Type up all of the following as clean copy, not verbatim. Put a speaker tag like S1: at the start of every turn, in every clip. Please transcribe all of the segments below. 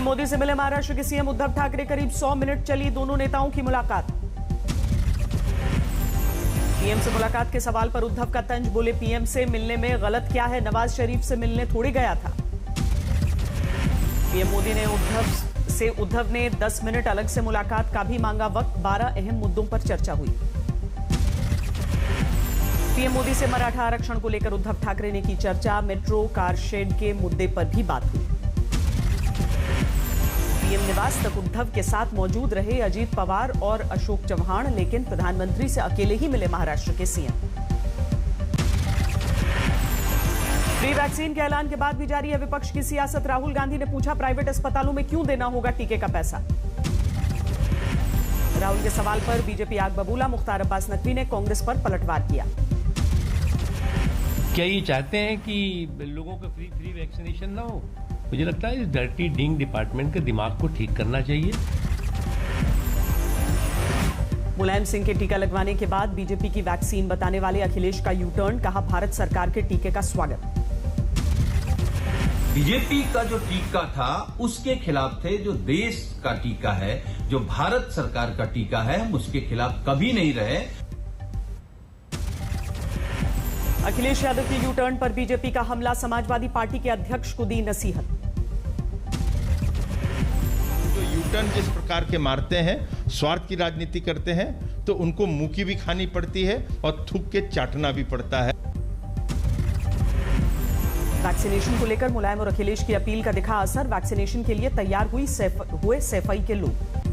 S1: मोदी से मिले महाराष्ट्र के सीएम उद्धव ठाकरे। करीब 100 मिनट चली दोनों नेताओं की मुलाकात। पीएम से मुलाकात के सवाल पर उद्धव का तंज, बोले पीएम से मिलने में गलत क्या है, नवाज शरीफ से मिलने थोड़ी गया था। पीएम मोदी ने उद्धव ने 10 मिनट अलग से मुलाकात का भी मांगा वक्त। 12 अहम मुद्दों पर चर्चा हुई। पीएम मोदी से मराठा आरक्षण को लेकर उद्धव ठाकरे ने की चर्चा। मेट्रो कार शेड के मुद्दे पर भी बात हुई। पीएम निवास तक उद्धव के साथ मौजूद रहे अजीत पवार और अशोक चव्हाण, लेकिन प्रधानमंत्री से अकेले ही मिले महाराष्ट्र के सीएम। फ्री वैक्सीन के ऐलान के बाद भी जारी है विपक्ष की सियासत। राहुल गांधी ने पूछा प्राइवेट अस्पतालों में क्यों देना होगा टीके का पैसा। राहुल के सवाल पर बीजेपी आग बबूला। मुख्तार अब्बास नकवी ने कांग्रेस पर पलटवार किया।
S2: क्या ये चाहते हैं कि लोगों को फ्री वैक्सीनेशन ना हो? मुझे लगता है इस डर्टी डिंग डिपार्टमेंट के दिमाग को ठीक करना चाहिए।
S1: मुलायम सिंह के टीका लगवाने के बाद बीजेपी की वैक्सीन बताने वाले अखिलेश का यू टर्न, कहा भारत सरकार के टीके का स्वागत।
S3: बीजेपी का जो टीका था उसके खिलाफ थे। जो देश का टीका है, जो भारत सरकार का टीका है, हम उसके खिलाफ कभी नहीं रहे।
S1: अखिलेश यादव की यू टर्न पर बीजेपी का हमला। समाजवादी पार्टी के अध्यक्ष को दी नसीहत।
S4: जो यू टर्न जिस प्रकार के मारते हैं, स्वार्थ की राजनीति करते हैं, तो उनको मुंह की भी खानी पड़ती है और थूक के चाटना भी पड़ता है।
S1: वैक्सीनेशन को लेकर मुलायम और अखिलेश की अपील का दिखा असर। वैक्सीनेशन के लिए तैयार हुए सैफई के लोग।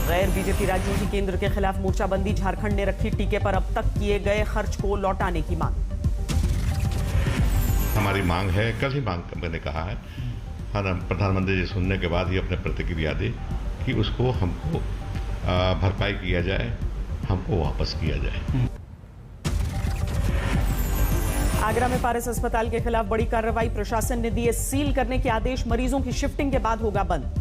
S1: गैर बीजेपी राज्यों की केंद्र के खिलाफ मोर्चाबंदी। झारखंड ने रखी टीके पर अब तक किए गए खर्च को लौटाने की मांग।
S5: हमारी मांग है, कल ही मांग मैंने कहा है, प्रधानमंत्री जी सुनने के बाद ही अपने प्रतिक्रिया दी कि उसको हमको भरपाई किया जाए, हमको वापस किया जाए।
S1: आगरा में पारस अस्पताल के खिलाफ बड़ी कार्रवाई। प्रशासन ने दिए सील करने के आदेश। मरीजों की शिफ्टिंग के बाद होगा बंद।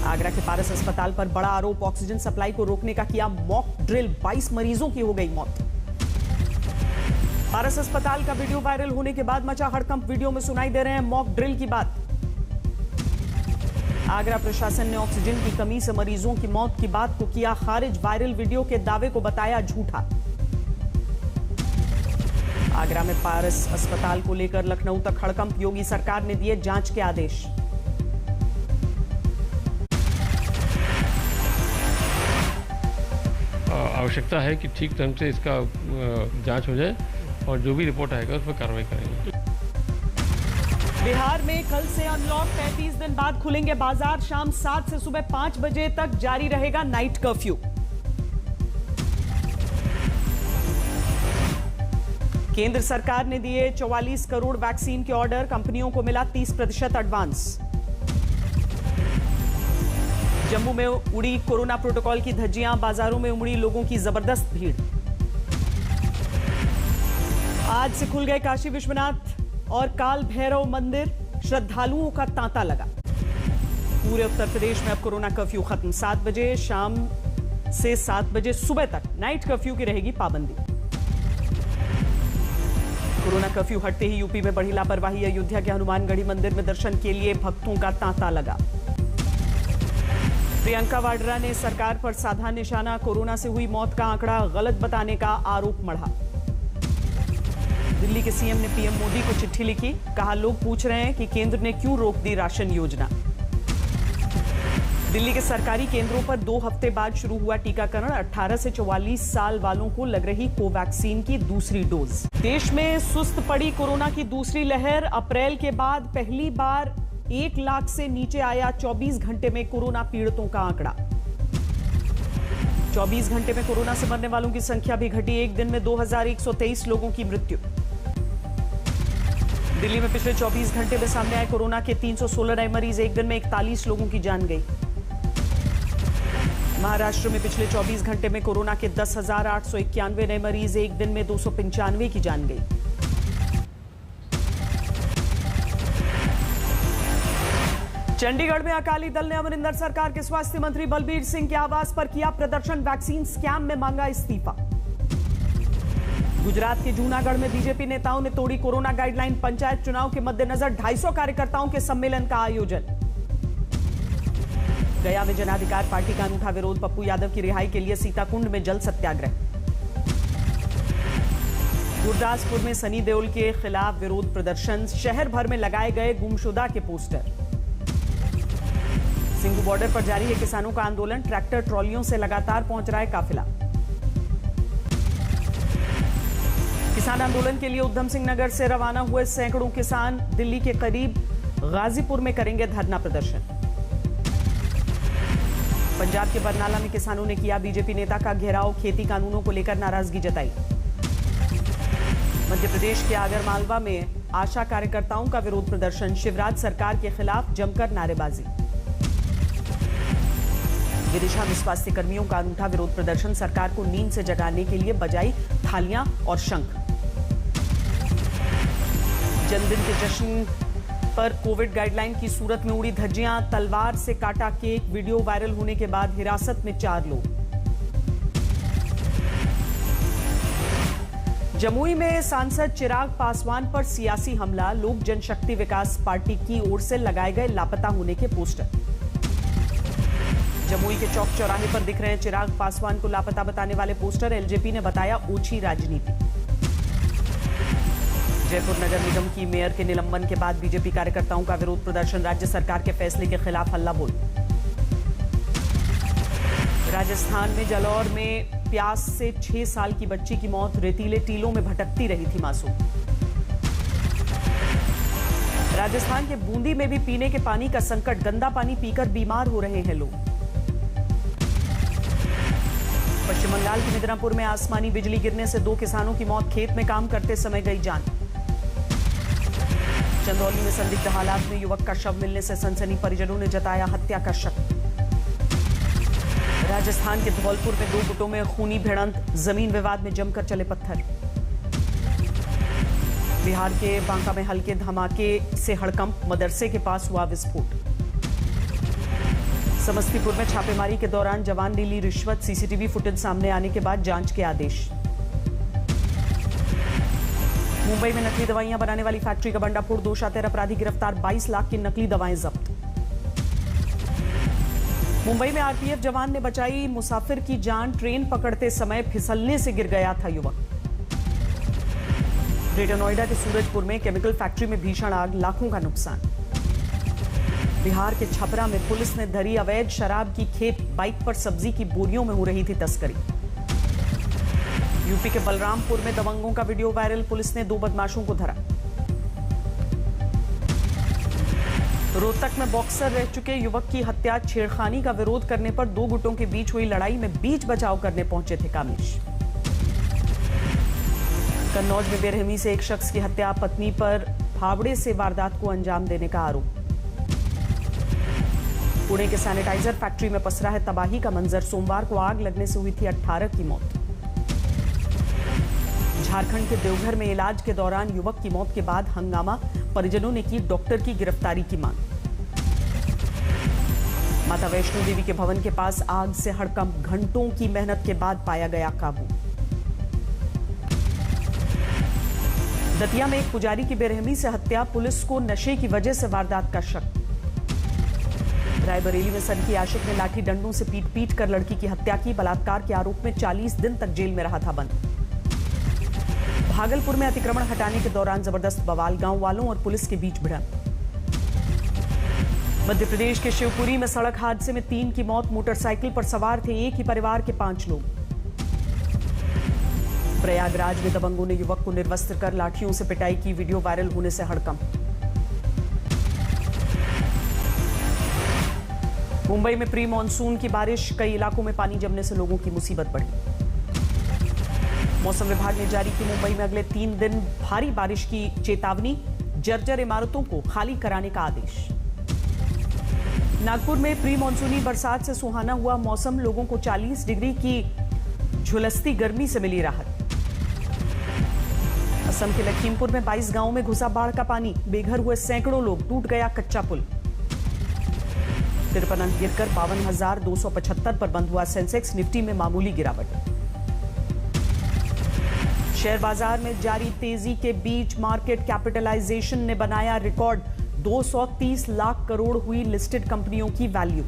S1: आगरा के पारस अस्पताल पर बड़ा आरोप। ऑक्सीजन सप्लाई को रोकने का किया मॉक ड्रिल। 22 मरीजों की हो गई मौत। पारस अस्पताल का वीडियो वायरल होने के बाद मचा हड़कंप। वीडियो में सुनाई दे रहे हैं मॉक ड्रिल की बात। आगरा प्रशासन ने ऑक्सीजन की कमी से मरीजों की मौत की बात को किया खारिज। वायरल वीडियो के दावे को बताया झूठा। आगरा में पारस अस्पताल को लेकर लखनऊ तक हड़कंप। योगी सरकार ने दिए जांच के आदेश।
S2: आवश्यकता है कि ठीक ढंग से इसका जांच हो जाए और जो भी रिपोर्ट आएगा उस पर कार्रवाई करेंगे।
S1: बिहार में कल से अनलॉक। 35 दिन बाद खुलेंगे बाजार। शाम 7 से सुबह 5 बजे तक जारी रहेगा नाइट कर्फ्यू। केंद्र सरकार ने दिए 44 करोड़ वैक्सीन के ऑर्डर। कंपनियों को मिला 30% एडवांस। जम्मू में उड़ी कोरोना प्रोटोकॉल की धज्जियां। बाजारों में उमड़ी लोगों की जबरदस्त भीड़। आज से खुल गए काशी विश्वनाथ और काल भैरव मंदिर। श्रद्धालुओं का तांता लगा। पूरे उत्तर प्रदेश में अब कोरोना कर्फ्यू खत्म। 7 बजे शाम से 7 बजे सुबह तक नाइट कर्फ्यू की रहेगी पाबंदी। कोरोना कर्फ्यू हटते ही यूपी में बढ़ी लापरवाही। अयोध्या के हनुमानगढ़ी मंदिर में दर्शन के लिए भक्तों का तांता लगा। प्रियंका वाड्रा ने सरकार पर साधा निशाना। कोरोना से हुई मौत का आंकड़ा गलत बताने का आरोप मढ़ा। दिल्ली के सीएम ने पीएम मोदी को चिट्ठी लिखी। कहा लोग पूछ रहे हैं कि केंद्र ने क्यों रोक दी राशन योजना। दिल्ली के सरकारी केंद्रों पर 2 हफ्ते बाद शुरू हुआ टीकाकरण। 18 से 44 साल वालों को लग रही कोवैक्सीन की दूसरी डोज। देश में सुस्त पड़ी कोरोना की दूसरी लहर। अप्रैल के बाद पहली बार 1 लाख से नीचे आया 24 घंटे में कोरोना पीड़ितों का आंकड़ा। 24 घंटे में कोरोना से मरने वालों की संख्या भी घटी। एक दिन में 2123 लोगों की मृत्यु। दिल्ली में पिछले 24 घंटे में सामने आए कोरोना के 316 नए मरीज। एक दिन में 41 लोगों की जान गई। महाराष्ट्र में पिछले 24 घंटे में कोरोना के 10,891 नए मरीज। एक दिन में 295 की जान गई। चंडीगढ़ में अकाली दल ने अमरिंदर सरकार के स्वास्थ्य मंत्री बलबीर सिंह के आवास पर किया प्रदर्शन। वैक्सीन स्कैम में मांगा इस्तीफा। गुजरात के जूनागढ़ में बीजेपी नेताओं ने तोड़ी कोरोना गाइडलाइन। पंचायत चुनाव के मद्देनजर 250 कार्यकर्ताओं के सम्मेलन का आयोजन। गया में जनाधिकार पार्टी का अनूठा विरोध। पप्पू यादव की रिहाई के लिए सीताकुंड में जल सत्याग्रह। गुरदासपुर में सनी देओल के खिलाफ विरोध प्रदर्शन। शहर भर में लगाए गए गुमशुदा के पोस्टर। सिंघू बॉर्डर पर जारी है किसानों का आंदोलन। ट्रैक्टर ट्रॉलियों से लगातार पहुंच रहा है काफिला। किसान आंदोलन के लिए उधम सिंह नगर से रवाना हुए सैकड़ों किसान दिल्ली के करीब गाजीपुर में करेंगे धरना प्रदर्शन। पंजाब के बरनाला में किसानों ने किया बीजेपी नेता का घेराव। खेती कानूनों को लेकर नाराजगी जताई। मध्य प्रदेश के आगरमालवा में आशा कार्यकर्ताओं का विरोध प्रदर्शन। शिवराज सरकार के खिलाफ जमकर नारेबाजी। विदिशा में स्वास्थ्य कर्मियों का अनूठा विरोध प्रदर्शन। सरकार को नींद से जगाने के लिए बजाई थालियां और शंख। जन्मदिन के जश्न पर कोविड गाइडलाइन की सूरत में उड़ी धज्जियां। तलवार से काटा केक। वीडियो वायरल होने के बाद हिरासत में 4 लोग। जमुई में सांसद चिराग पासवान पर सियासी हमला। लोक जनशक्ति विकास पार्टी की ओर से लगाए गए लापता होने के पोस्टर। जमुई के चौक चौराहे पर दिख रहे हैं चिराग पासवान को लापता बताने वाले पोस्टर। एलजेपी ने बताया ओछी राजनीति। जयपुर नगर निगम की मेयर के निलंबन के बाद बीजेपी कार्यकर्ताओं का विरोध प्रदर्शन। राज्य सरकार के फैसले के खिलाफ हल्ला बोल। राजस्थान में जालौर में प्यास से 6 साल की बच्ची की मौत। रेतीले टीलों में भटकती रही थी मासूम। राजस्थान के बूंदी में भी पीने के पानी का संकट। गंदा पानी पीकर बीमार हो रहे हैं लोग। पश्चिम बंगाल के मिदनापुर में आसमानी बिजली गिरने से 2 किसानों की मौत। खेत में काम करते समय गई जान। चंदौली में संदिग्ध हालात में युवक का शव मिलने से सनसनी। परिजनों ने जताया हत्या का शक। राजस्थान के धौलपुर में 2 गुटों में खूनी भिड़ंत। जमीन विवाद में जमकर चले पत्थर। बिहार के बांका में हल्के धमाके से हड़कंप। मदरसे के पास हुआ विस्फोट। समस्तीपुर में छापेमारी के दौरान जवान ने ली रिश्वत। सीसीटीवी फुटेज सामने आने के बाद जांच के आदेश। मुंबई में नकली दवाइयां बनाने वाली फैक्ट्री का भंडाफोड़। 2 शातिर अपराधी गिरफ्तार। 22 लाख की नकली दवाएं जब्त। मुंबई में आरपीएफ जवान ने बचाई मुसाफिर की जान। ट्रेन पकड़ते समय फिसलने से गिर गया था युवक। ग्रेटर नोएडा के सूरजपुर में केमिकल फैक्ट्री में भीषण आग। लाखों का नुकसान। बिहार के छपरा में पुलिस ने धरी अवैध शराब की खेप। बाइक पर सब्जी की बोरियों में हो रही थी तस्करी। यूपी के बलरामपुर में दबंगों का वीडियो वायरल। पुलिस ने 2 बदमाशों को धरा। रोहतक में बॉक्सर रह चुके युवक की हत्या। छेड़खानी का विरोध करने पर 2 गुटों के बीच हुई लड़ाई में बीच बचाव करने पहुंचे थे कामेश। कन्नौज में बेरहमी से एक शख्स की हत्या। पत्नी पर फावड़े से वारदात को अंजाम देने का आरोप। पुणे के सैनिटाइजर फैक्ट्री में पसरा है तबाही का मंजर। सोमवार को आग लगने से हुई थी 18 की मौत। झारखंड के देवघर में इलाज के दौरान युवक की मौत के बाद हंगामा। परिजनों ने की डॉक्टर की गिरफ्तारी की मांग। माता वैष्णो देवी के भवन के पास आग से हड़कंप। घंटों की मेहनत के बाद पाया गया काबू। दतिया में एक पुजारी की बेरहमी से हत्या। पुलिस को नशे की वजह से वारदात का शक। रायबरेली में सनकी आशिक ने लाठी डंडों से पीट कर लड़की की हत्या की। बलात्कार के आरोप में 40 दिन तक जेल में रहा था बंद। भागलपुर में अतिक्रमण हटाने के दौरान जबरदस्त बवाल। गांव वालों और पुलिस के बीच भिड़ंत। मध्य प्रदेश के शिवपुरी में सड़क हादसे में 3 की मौत। मोटरसाइकिल पर सवार थे एक ही परिवार के 5 लोग। प्रयागराज में दबंगों ने युवक को निर्वस्त्र कर लाठियों से पिटाई की। वीडियो वायरल होने से हड़कंप। मुंबई में प्री मॉनसून की बारिश। कई इलाकों में पानी जमने से लोगों की मुसीबत बढ़ी। मौसम विभाग ने जारी की मुंबई में अगले 3 दिन भारी बारिश की चेतावनी। जर्जर इमारतों को खाली कराने का आदेश। नागपुर में प्री मॉनसूनी बरसात से सुहाना हुआ मौसम। लोगों को 40 डिग्री की झुलसती गर्मी से मिली राहत। असम के लखीमपुर में 22 गांवों में घुसा बाढ़ का पानी। बेघर हुए सैकड़ों लोग। टूट गया कच्चा पुल। 53 अंक गिरकर 52,275 पर बंद हुआ सेंसेक्स। निफ्टी में मामूली गिरावट। शेयर बाजार में जारी तेजी के बीच मार्केट कैपिटलाइजेशन ने बनाया रिकॉर्ड, 230 लाख करोड़ हुई लिस्टेड कंपनियों की वैल्यू।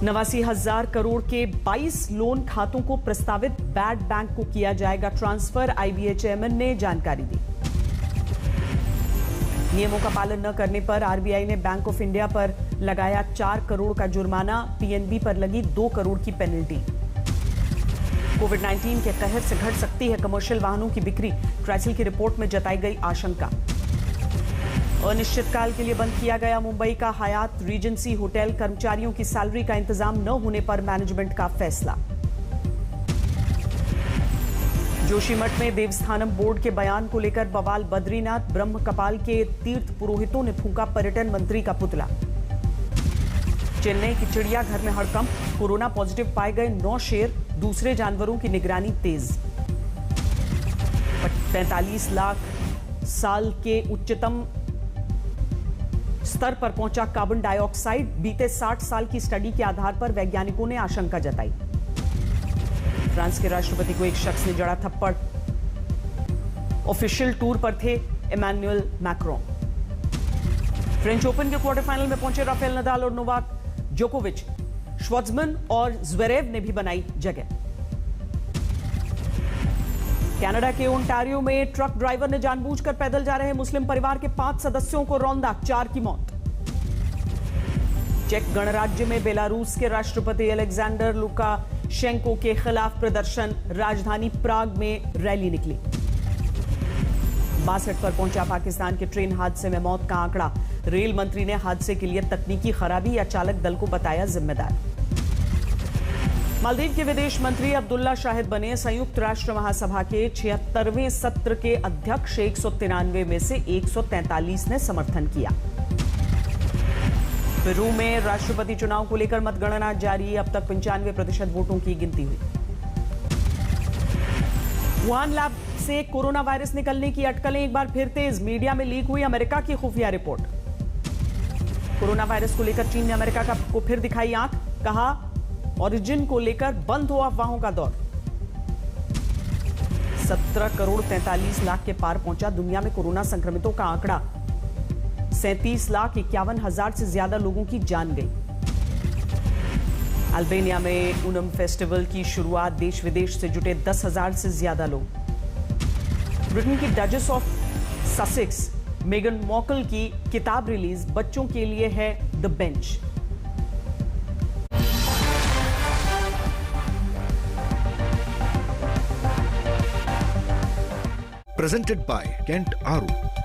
S1: 89,000 करोड़ के 22 लोन खातों को प्रस्तावित बैड बैंक को किया जाएगा ट्रांसफर, आईबीए चेयरमैन ने जानकारी दी। नियमों का पालन न करने पर आरबीआई ने बैंक ऑफ इंडिया पर लगाया 4 करोड़ का जुर्माना, पीएनबी पर लगी 2 करोड़ की पेनल्टी। कोविड-19 के कहर से घट सकती है कमर्शियल वाहनों की बिक्री, क्राइसिल की रिपोर्ट में जताई गई आशंका। अनिश्चितकाल के लिए बंद किया गया मुंबई का हयात रीजेंसी होटल, कर्मचारियों की सैलरी का इंतजाम न होने पर मैनेजमेंट का फैसला। जोशीमठ में देवस्थानम बोर्ड के बयान को लेकर बवाल, बद्रीनाथ ब्रह्म कपाल के तीर्थ पुरोहितों ने फूंका पर्यटन मंत्री का पुतला। चेन्नई की चिड़ियाघर में हड़कंप, कोरोना पॉजिटिव पाए गए 9 शेर, दूसरे जानवरों की निगरानी तेज। 45 लाख साल के उच्चतम स्तर पर पहुंचा कार्बन डाइऑक्साइड, बीते 60 साल की स्टडी के आधार पर वैज्ञानिकों ने आशंका जताई। फ्रांस के राष्ट्रपति को एक शख्स ने जड़ा थप्पड़, ऑफिशियल टूर पर थे इमैनुअल मैक्रोन। फ्रेंच ओपन के क्वार्टर फाइनल में पहुंचे राफेल नडाल और नोवाक जोकोविच, श्वार्ट्जमैन और ज़्वेरेव ने भी बनाई जगह। कनाडा के ओंटारियो में ट्रक ड्राइवर ने जानबूझकर पैदल जा रहे मुस्लिम परिवार के 5 सदस्यों को रौंदा, 4 की मौत। चेक गणराज्य में बेलारूस के राष्ट्रपति अलेक्जेंडर लुकाशेंको के खिलाफ प्रदर्शन, राजधानी प्राग में रैली निकली। 62 पर पहुंचा पाकिस्तान के ट्रेन हादसे में मौत का आंकड़ा, रेल मंत्री ने हादसे के लिए तकनीकी खराबी या चालक दल को बताया जिम्मेदार। मालदीव के विदेश मंत्री अब्दुल्ला शाहिद बने संयुक्त राष्ट्र महासभा के 76वें सत्र के अध्यक्ष, 193 में से 143 ने समर्थन किया। पेरू में राष्ट्रपति चुनाव को लेकर मतगणना जारी, अब तक 95% वोटों की गिनती हुई। वुहान लैब से कोरोना वायरस निकलने की अटकलें एक बार फिर तेज, मीडिया में लीक हुई अमेरिका की खुफिया रिपोर्ट। कोरोना वायरस को लेकर चीन ने अमेरिका को फिर दिखाई आंख, कहा ओरिजिन को लेकर बंद हो अफवाहों का दौर। 17 करोड़ 43 लाख के पार पहुंचा दुनिया में कोरोना संक्रमितों का आंकड़ा, 37,51,000 से ज्यादा लोगों की जान गई। अल्बानिया में ओणम फेस्टिवल की शुरुआत, देश विदेश से जुटे 10,000 से ज्यादा लोग। ब्रिटेन की डचेस ऑफ ससेक्स मेगन मॉर्कल की किताब रिलीज, बच्चों के लिए है the bench.
S6: Presented by Kent Aru.